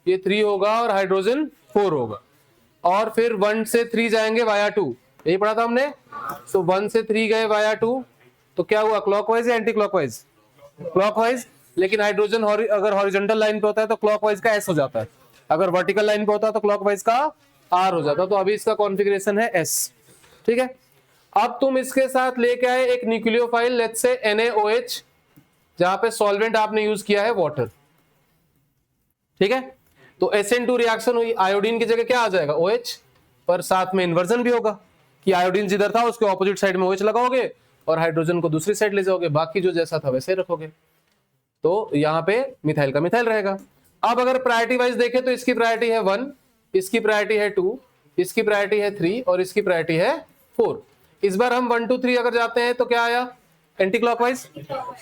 ये 3 होगा और हाइड्रोजन 4 होगा, और फिर 1 से 3 जाएंगे वाया 2, यही पढ़ा था हमने। सो 1 से 3 गए वाया 2, तो क्या हुआ, क्लॉकवाइज या एंटी क्लॉकवाइज? क्लॉकवाइज। लेकिन हाइड्रोजन अगर हॉरिजॉन्टल लाइन पे होता है तो क्लॉकवाइज का एस हो जाता है, अगर वर्टिकल लाइन पे होता है तो क्लॉकवाइज का आर हो जाता है। तो अभी इसका कॉन्फ़िगरेशन है एस। ठीक है, अब तुम इसके साथ लेके आए एक न्यूक्लियोफाइल, लेट्स से NaOH, जहां पे सॉल्वेंट आपने यूज किया है वाटर। ठीक है, तो SN2 रिएक्शन हुई, आयोडीन की जगह क्या आ जाएगा, OH, पर साथ में इन्वर्जन भी होगा कि आयोडीन जिधर था उसके ऑपोजिट साइड में OH लगाओगे और हाइड्रोजन को दूसरी साइड ले जाओगे, बाकी जो जैसा था वैसे ही रखोगे, तो यहाँ पे मिथाइल का मिथाइल रहेगा। अब अगर प्रायोरिटी वाइज देखें तो इसकी प्रायोरिटी है 1, इसकी प्रायोरिटी है 2, इसकी प्रायोरिटी है 3 और इसकी प्रायोरिटी है 4। इस बार हम 1 2 3 अगर जाते हैं तो क्या आया, एंटी क्लॉकवाइज,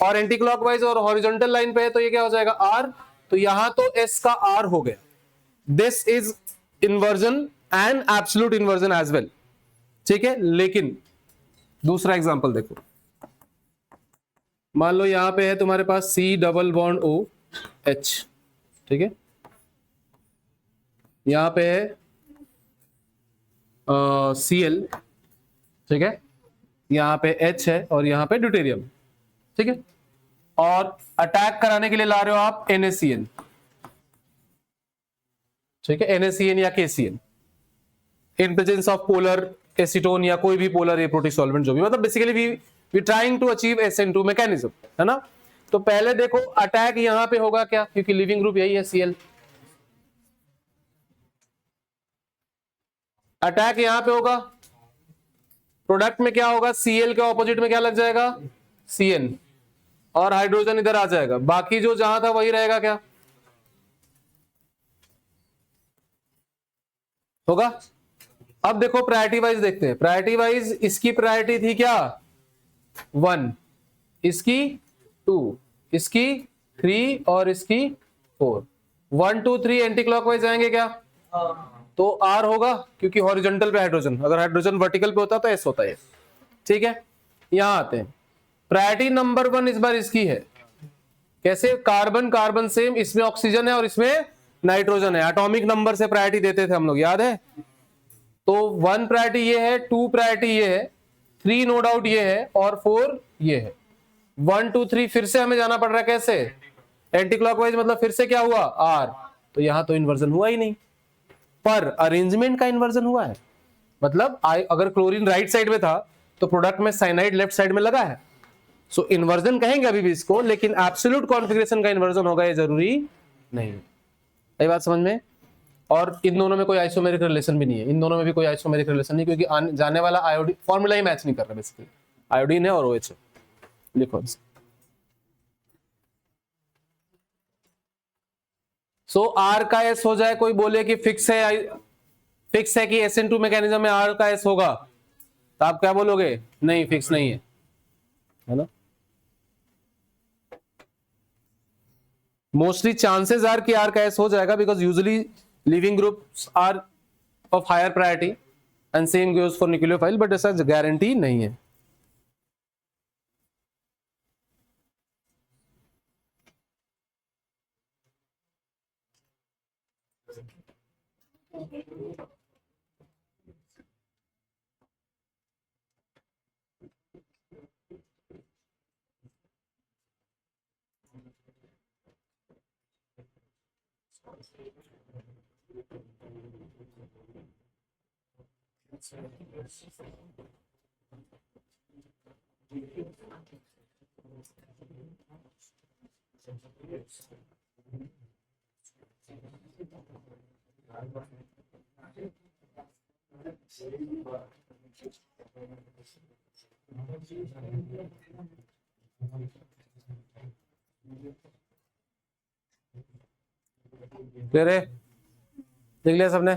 और एंटी क्लॉकवाइज और हॉरिजॉन्टल लाइन पे है तो ये क्या हो जाएगा, आर। तो यहां तो एस का आर हो गया। This is inversion and absolute inversion as well. ठीक है, लेकिन दूसरा एग्जांपल देखो, मान लो यहां पे है तुम्हारे पास C डबल बॉन्ड OH। ठीक है, यहां पे है Cl। ठीक है, यहां पे H है और यहां पे ड्यूटेरियम। ठीक है, और अटैक कराने के लिए ला रहे हो आप NaCN। ठीक है, NaCN या KCN in presence of polar acetone या कोई भी पोलर एप्रोटिक सॉल्वेंट, जो भी, मतलब basically we trying to achieve SN2 mechanism, है ना। तो पहले देखो अटैक यहां पे होगा क्या, क्योंकि लिविंग ग्रुप यही है Cl। अटैक यहां पे होगा, प्रोडक्ट में क्या होगा, Cl के ऑपोजिट में क्या लग जाएगा, Cn, और हाइड्रोजन इधर आ जाएगा, बाकी जो जहां था वही रहेगा क्या, होगा। अब देखो प्रायोरिटी वाइज देखते हैं। प्रायोरिटी वाइज इसकी प्रायोरिटी थी क्या 1, इसकी 2, इसकी 3 और इसकी 4। 1 2 3 एंटी क्लॉकवाइज जाएंगे क्या? तो आर होगा क्योंकि हॉरिजॉन्टल पे हाइड्रोजन, अगर हाइड्रोजन वर्टिकल पे होता तो एस होता है। ठीक है, यहां आते हैं। प्रायोरिटी नंबर 1 इस बार इसकी है। कैसे? कार्बन कार्बन सेम, इसमें ऑक्सीजन है और इसमें नाइट्रोजन है। एटॉमिक नंबर से प्रायोरिटी देते थे हम लोग, याद है? तो 1 प्रायोरिटी ये है, 2 प्रायोरिटी ये है, 3 नो डाउट ये है और 4 ये है। 1 2 3 फिर से हमें जाना पड़ रहा है। कैसे? एंटी क्लॉकवाइज, मतलब फिर से क्या हुआ आर। तो यहां तो इन्वर्जन हुआ ही नहीं, पर अरेंजमेंट का इन्वर्जन हुआ है। मतलब अगर क्लोरीन राइट साइड में था तो प्रोडक्ट में साइनाइड लेफ्ट साइड में लगा है। सो इन्वर्जन कहेंगे अभी भी इसको, लेकिन एब्सोल्यूट कॉन्फ़िगरेशन का इन्वर्जन होगा ये जरूरी नहीं है। यही बात समझ में? और इन दोनों में कोई आइसोमेरिक रिलेशन भी नहीं है। इन दोनों में भी कोई आइसोमेरिक रिलेशन नहीं, क्योंकि जाने वाला आयोडीन फॉर्मूला ही मैच नहीं कर रहा बेसिकली। आयोडीन है और OH है। लिखो। सो आर का एस हो जाए, कोई बोले कि फिक्स है कि SN2 मैकेनिज्म में आर का एस होगा, तो आप क्या बोलोगे? नहीं, फिक्स नहीं है ना। मोस्टली चांसेस आर कि आर का एस हो जाएगा, because usually leaving groups are of higher priority and same goes for nucleophile, but ऐसा गारंटी नहीं है। क्लियर है? देख लिया सबने?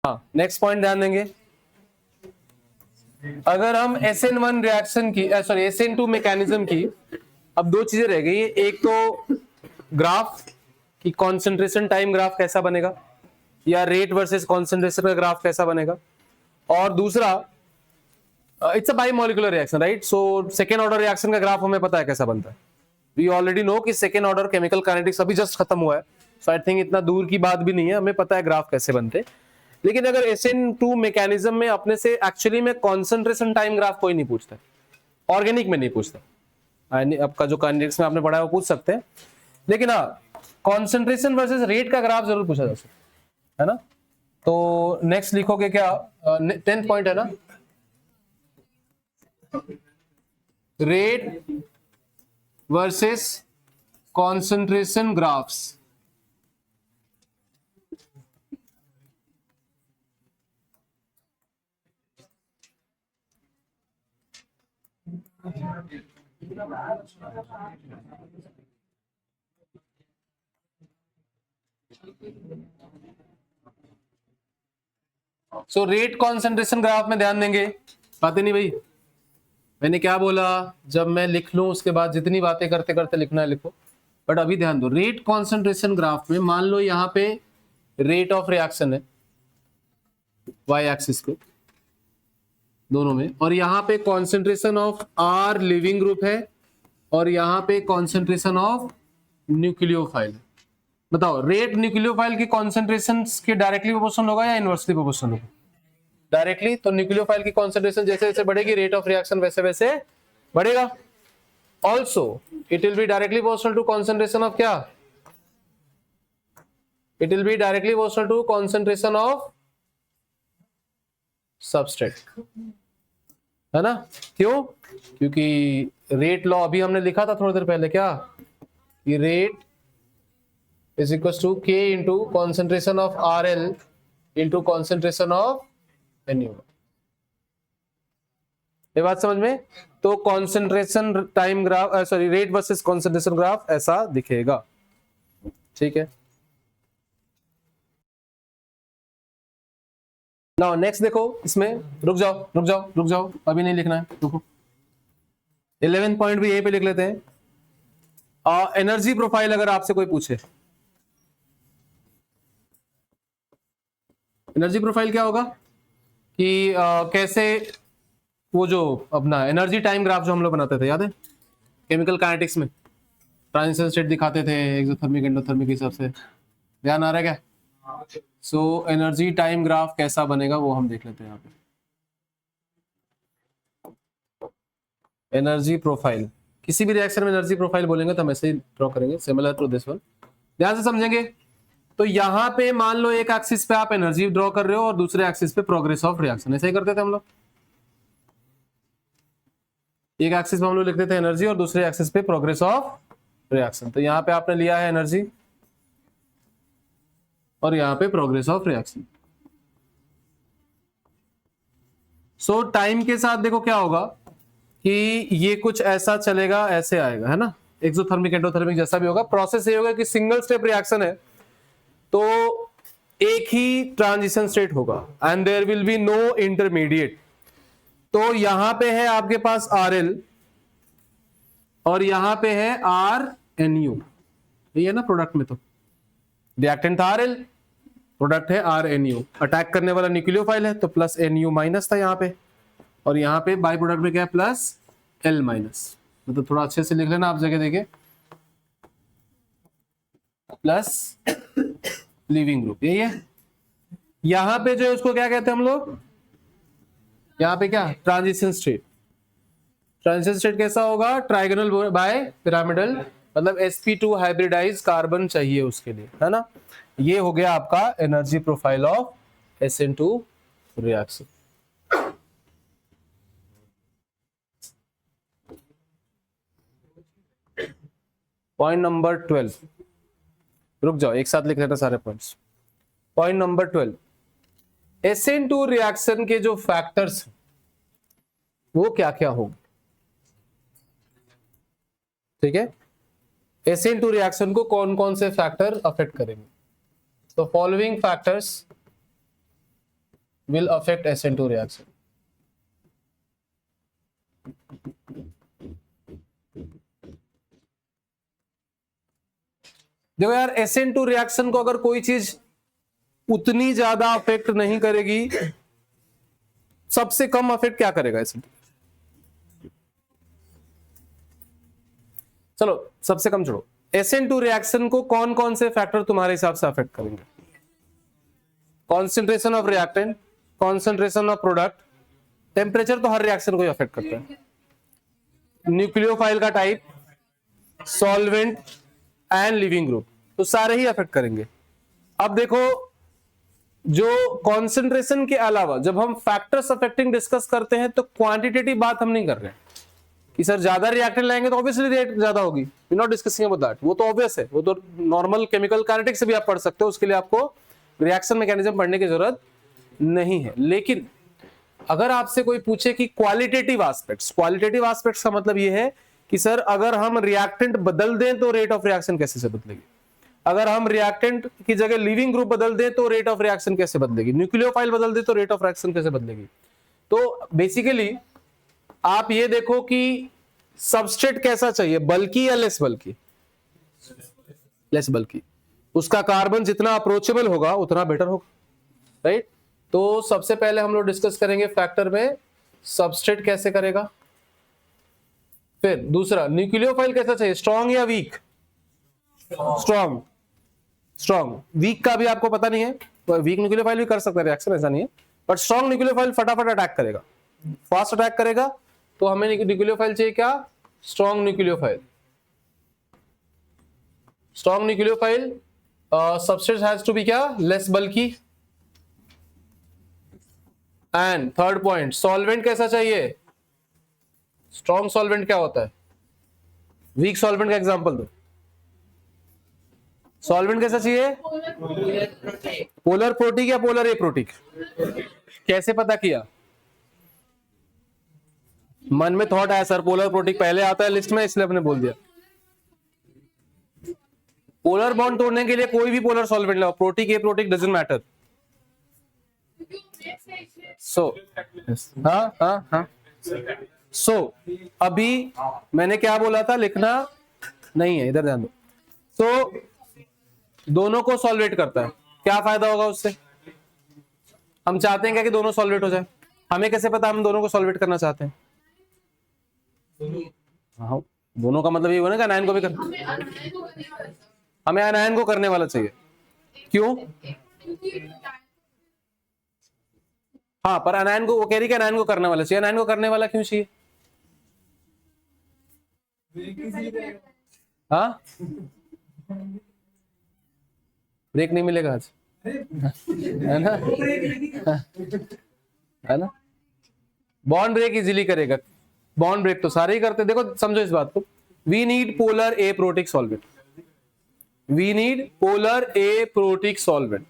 हाँ, नेक्स्ट पॉइंट ध्यान देंगे। अगर हम SN1 रिएक्शन की, सॉरी SN2 मैकेनिज्म की, अब दो चीजें रह गई है। एक तो ग्राफ की कॉन्सेंट्रेशन टाइम ग्राफ कैसा बनेगा, या रेट वर्सेस कॉन्सेंट्रेशन का ग्राफ कैसा बनेगा। और दूसरा it's a bimolecular reaction, right? So second order reaction का ग्राफ हमें पता है कैसा बनता है। वी ऑलरेडी नो कि सेकेंड ऑर्डर केमिकल काइनेटिक्स अभी जस्ट खत्म हुआ है, सो आई थिंक इतना दूर की बात भी नहीं है, हमें पता है ग्राफ कैसे बनते। लेकिन अगर SN2 मैकेनिज्म में अपने से एक्चुअली में कॉन्सेंट्रेशन टाइम ग्राफ कोई नहीं पूछता, ऑर्गेनिक में नहीं पूछता। आपका जो काइनेटिक्स में आपने पढ़ा है वो पूछ सकते हैं, लेकिन हाँ कॉन्सेंट्रेशन वर्सेस रेट का ग्राफ जरूर पूछा जा सकता है ना। तो नेक्स्ट लिखोगे क्या, 10th पॉइंट है ना, rate versus concentration graphs. So rate concentration graph में ध्यान देंगे, बातें नहीं भाई, मैंने क्या बोला, जब मैं लिख लूं उसके बाद जितनी बातें करते करते लिखना है लिखो, बट अभी ध्यान दो। रेट कॉन्सेंट्रेशन ग्राफ में मान लो यहाँ पे रेट ऑफ रिएक्शन है y एक्सिस पे दोनों में, और यहाँ पे concentration of R leaving group है और यहाँ पे कॉन्सेंट्रेशन ऑफ न्यूक्लियोफाइल है। बताओ रेट न्यूक्लियोफाइल की कॉन्सेंट्रेशन के डायरेक्टली प्रोपोर्शनल होगा या इनवर्सली प्रोपोर्शनल होगा? डायरेक्टली। तो न्यूक्लियोफाइल की कॉन्सेंट्रेशन जैसे जैसे बढ़ेगी रेट ऑफ रिएक्शन वैसे वैसे बढ़ेगा। Also it will be directly proportional to concentration of क्या, it will be directly proportional to concentration of substrate, है ना? क्यों? क्योंकि रेट लॉ अभी हमने लिखा था थोड़ी देर पहले, क्या कि rate is equal to K into concentration of RL into concentration of NU। ये बात समझ में? तो concentration time graph, sorry rate versus concentration graph ऐसा दिखेगा, ठीक है। नाउ नेक्स्ट देखो, इसमें रुक जाओ, अभी नहीं लिखना है, रुको। 11th पॉइंट भी यहीं पे लिख लेते हैं। एनर्जी प्रोफाइल अगर आपसे कोई पूछे, एनर्जी प्रोफाइल क्या होगा कि कैसे वो जो अपना एनर्जी टाइम ग्राफ जो हम लोग बनाते थे, याद है केमिकल काइनेटिक्स में, ट्रांजिशन स्टेट दिखाते थे एक्सोथर्मिक एंडोथर्मिक के हिसाब से, ध्यान आ रहा है क्या? सो एनर्जी टाइम ग्राफ कैसा बनेगा वो हम देख लेते हैं यहाँ पे। एनर्जी प्रोफाइल, किसी भी रिएक्शन में एनर्जी प्रोफाइल बोलेंगे तो हम ऐसे ही ड्रॉ करेंगे, सिमिलर टू दिस वन, ध्यान से समझेंगे। तो यहाँ पे मान लो एक एक्सिस पे आप एनर्जी ड्रॉ कर रहे हो और दूसरे एक्सिस पे प्रोग्रेस ऑफ रिएक्शन, ऐसे ही करते थे हम लोग। एक एक्सिस पे हम लोग लिखते थे एनर्जी और दूसरे एक्सिस पे प्रोग्रेस ऑफ रिएक्शन। तो यहाँ पे आपने लिया है एनर्जी और यहाँ पे progress of reaction. So time के साथ देखो क्या होगा कि ये कुछ ऐसा चलेगा, ऐसे आएगा, है ना, एक्सोथर्मिक एंडोथर्मिक जैसा भी होगा। प्रोसेस ये होगा कि सिंगल स्टेप रिएक्शन है तो एक ही ट्रांजिशन स्टेट होगा and there will be no intermediate. तो यहां पे है आपके पास RL और यहां पे है RNU, ये है ना प्रोडक्ट में, तो रिएक्टेंट था RL, प्रोडक्ट है RNU, अटैक करने वाला न्यूक्लियोफाइल है तो प्लस NU माइनस था यहाँ पे, और यहाँ पे बाई प्रोडक्ट में क्या है प्लस L माइनस, मतलब थोड़ा अच्छे से लिख लेना आप जगह देखे, प्लस लिविंग ग्रुप, यही है। यहां पे जो है उसको क्या कहते हैं हम लोग, यहां पे क्या ट्रांजिशन स्टेट। ट्रांजिशन स्टेट कैसा होगा, ट्राइगोनल बाय पिरामिडल, मतलब sp2 हाइब्रिडाइज कार्बन चाहिए उसके लिए, है ना। ये हो गया आपका energy profile of SN2 reaction. Point number 12, रुक जाओ एक साथ लिख लेना सारे points. Point number 12, SN2 reaction के जो फैक्टर्स वो क्या क्या होंगे, ठीक है। SN2 रिएक्शन को कौन कौन से फैक्टर अफेक्ट करेंगे, तो following factors will affect SN2 reaction. देखो यार SN2 रिएक्शन को अगर कोई चीज उतनी ज्यादा अफेक्ट नहीं करेगी सबसे कम अफेक्ट क्या करेगा SN2? चलो सबसे कम छोड़ो, SN2 रिएक्शन को कौन कौन से फैक्टर तुम्हारे हिसाब से अफेक्ट करेंगे? Concentration of reactant, concentration of product, temperature तो हर रिएक्शन को ही अफेक्ट करता है, न्यूक्लियोफाइल का type, solvent and leaving group, तो सारे ही अफेक्ट करेंगे। अब देखो, जो कॉन्सेंट्रेशन के अलावा जब हम फैक्टर्स अफेक्टिंग डिस्कस करते हैं तो क्वांटिटेटिव बात हम नहीं कर रहे हैं कि सर ज्यादा रिएक्टेंट लाएंगे तो ऑब्वियसली रेट ज्यादा होगी, we not discussing about that, वो तो ऑब्वियस है, वो तो नॉर्मल केमिकल काइनेटिक्स से भी आप पढ़ सकते हो, उसके लिए आपको रिएक्शन मैकेनिज्म पढ़ने की जरूरत नहीं है। लेकिन अगर आपसे कोई पूछे कि क्वालिटेटिव एस्पेक्ट्स का मतलब ये है कि सर अगर हम रिएक्टेंट बदल दें तो रेट ऑफ रिएक्शन कैसे से बदलेगी, अगर हम रिएक्टेंट की जगह लिविंग ग्रुप बदल दें तो रेट ऑफ रिएक्शन कैसे बदलेगी, न्यूक्लियोफाइल बदल दे तो रेट ऑफ रिएक्शन कैसे बदलेगी। तो बेसिकली आप ये देखो कि सबस्ट्रेट कैसा चाहिए, बल्की या लेस बल्की? लेस बल्की। उसका कार्बन जितना अप्रोचेबल होगा उतना बेटर होगा, राइट। तो सबसे पहले हम लोग डिस्कस करेंगे फैक्टर में सबस्ट्रेट कैसे करेगा, फिर दूसरा न्यूक्लियोफाइल कैसा चाहिए, स्ट्रॉन्ग या वीक? स्ट्रॉन्ग। स्ट्रॉन्ग, वीक का भी आपको पता नहीं है, वीक न्यूक्लियोफाइल भी कर सकता है रिएक्शन, ऐसा नहीं है, बट स्ट्रॉन्ग न्यूक्लियोफाइल फटाफट अटैक करेगा, फास्ट अटैक करेगा। तो हमें न्यूक्लियोफाइल चाहिए क्या, strong nucleophile. Strong nucleophile substrate has to be क्या, less bulky. And third point, solvent कैसा चाहिए, स्ट्रॉन्ग सॉल्वेंट क्या होता है, वीक सॉल्वेंट का एग्जांपल दो। सॉल्वेंट कैसा चाहिए, पोलर प्रोटिक या पोलर एप्रोटिक? कैसे पता किया, मन में थॉट आया सर पोलर प्रोटिक पहले आता है लिस्ट में इसलिए आपने बोल दिया। पोलर बॉन्ड तोड़ने के लिए कोई भी पोलर सॉल्वेंट लो, protic aprotic doesn't matter. So हाँ सो अभी मैंने क्या बोला था, लिखना नहीं है, इधर ध्यान दो। तो दोनों को सॉल्वेट करता है, क्या फायदा होगा उससे, हम चाहते हैं क्या कि दोनों सॉल्वेट हो जाए, हमें कैसे पता हम दोनों को सॉल्वेट करना चाहते हैं? हाँ, दोनों का मतलब ये हुआ ना कि अनायन को भी हमें अनायन को करने वाला चाहिए, क्यों? हाँ, पर अनायन को, वो कह रही कि अनायन को करने वाला चाहिए, अनायन को करने वाला क्यों चाहिए? हाँ, ब्रेक नहीं मिलेगा आज, है ना? है ना? बॉन्ड ब्रेक इजीली करेगा, बॉन्ड ब्रेक तो सारे ही करते, देखो समझो इस बात को, we need polar aprotic solvent, we need polar aprotic solvent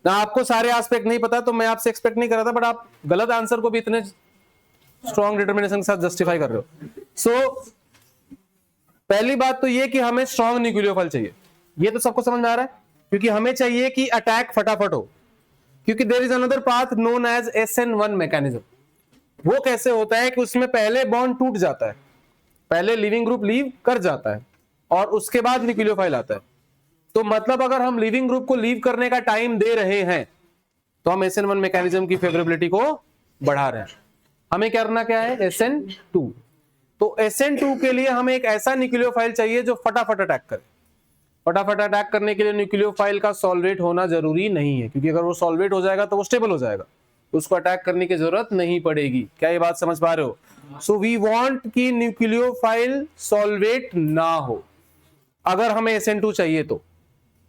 ना। आपको सारे एस्पेक्ट नहीं पता तो मैं आपसे एक्सपेक्ट नहीं कर रहा था, बट आप गलत आंसर को भी इतने स्ट्रॉन्ग डिटरमिनेशन के साथ जस्टिफाई कर रहे हो। सो पहली बात तो ये कि हमें स्ट्रॉन्ग न्यूक्लियोफाइल चाहिए, ये तो सबको समझ में आ रहा है, क्योंकि हमें चाहिए कि अटैक फटाफट हो, क्योंकि there is another path known as SN1 mechanism. वो कैसे होता है कि उसमें पहले बॉन्ड टूट जाता है, पहले लिविंग ग्रुप लीव कर जाता है और उसके बाद न्यूक्लियोफाइल आता है। तो मतलब अगर हम लिविंग ग्रुप को लीव करने का टाइम दे रहे हैं तो हम SN1 मैकेनिज्म की फेवरेबिलिटी को बढ़ा रहे हैं। हमें करना क्या है, SN2। तो SN2 के लिए हमें एक ऐसा न्यूक्लियोफाइल चाहिए जो फटाफट अटैक करे। फटाफट अटैक करने के लिए न्यूक्लियोफाइल का सॉल्वेट होना जरूरी नहीं है, क्योंकि अगर वो सॉल्वेट हो जाएगा तो वो स्टेबल हो जाएगा, उसको अटैक करने की जरूरत नहीं पड़ेगी। क्या ये बात समझ पा रहे हो? सो वी वांट कि न्यूक्लियोफाइल सॉल्वेट ना हो। अगर हमें SN2 चाहिए तो,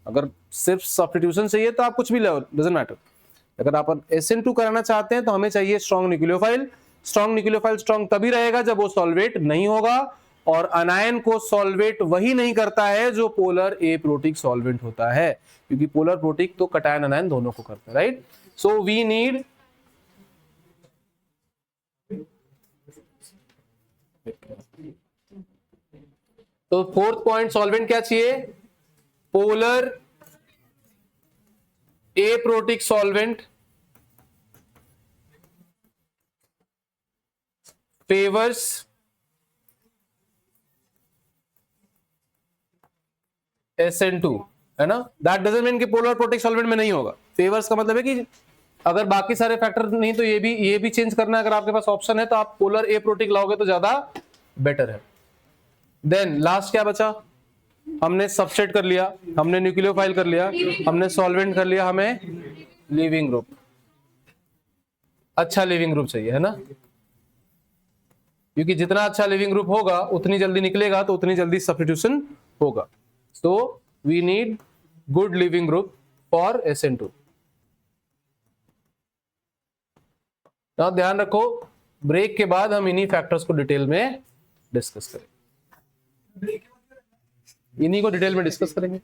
अगर सिर्फ सब्स्टिट्यूशन चाहिए तो आप कुछ भी लो, डजंट मैटर। अगर आप SN2 कराना चाहते हैं तो हमें चाहिए strong nucleophile. Strong nucleophile strong तभी रहेगा जब वो सॉल्वेट नहीं होगा, और अनायन को सॉल्वेट वही नहीं करता है जो पोलर एप्रोटिक सॉल्वेंट होता है, क्योंकि पोलर प्रोटिक तो कटायन अनायन दोनों को करता है, राइट। सो वी नीड तो फोर्थ पॉइंट, सॉल्वेंट क्या चाहिए, polar aprotic solvent favours SN2, है ना। दैट डजंट मीन कि पोलर प्रोटिक सॉल्वेंट में नहीं होगा, फेवर्स का मतलब है कि अगर बाकी सारे फैक्टर नहीं तो ये भी चेंज करना है, अगर आपके पास ऑप्शन है तो आप पोलर ए प्रोटीन लाओगे तो ज्यादा बेटर है। देन लास्ट क्या बचा, हमने सबस्ट्रेट कर लिया, हमने न्यूक्लियोफाइल कर लिया, हमने सॉल्वेंट कर लिया, हमें लीविंग ग्रुप, अच्छा लीविंग ग्रुप चाहिए है ना, क्योंकि जितना अच्छा लिविंग ग्रुप होगा उतनी जल्दी निकलेगा तो उतनी जल्दी सब्स्टिट्यूशन होगा। So we need good leaving group for SN2। तो ध्यान रखो, ब्रेक के बाद हम इन्हीं फैक्टर्स को डिटेल में डिस्कस करेंगे, इन्हीं को डिटेल में डिस्कस करेंगे।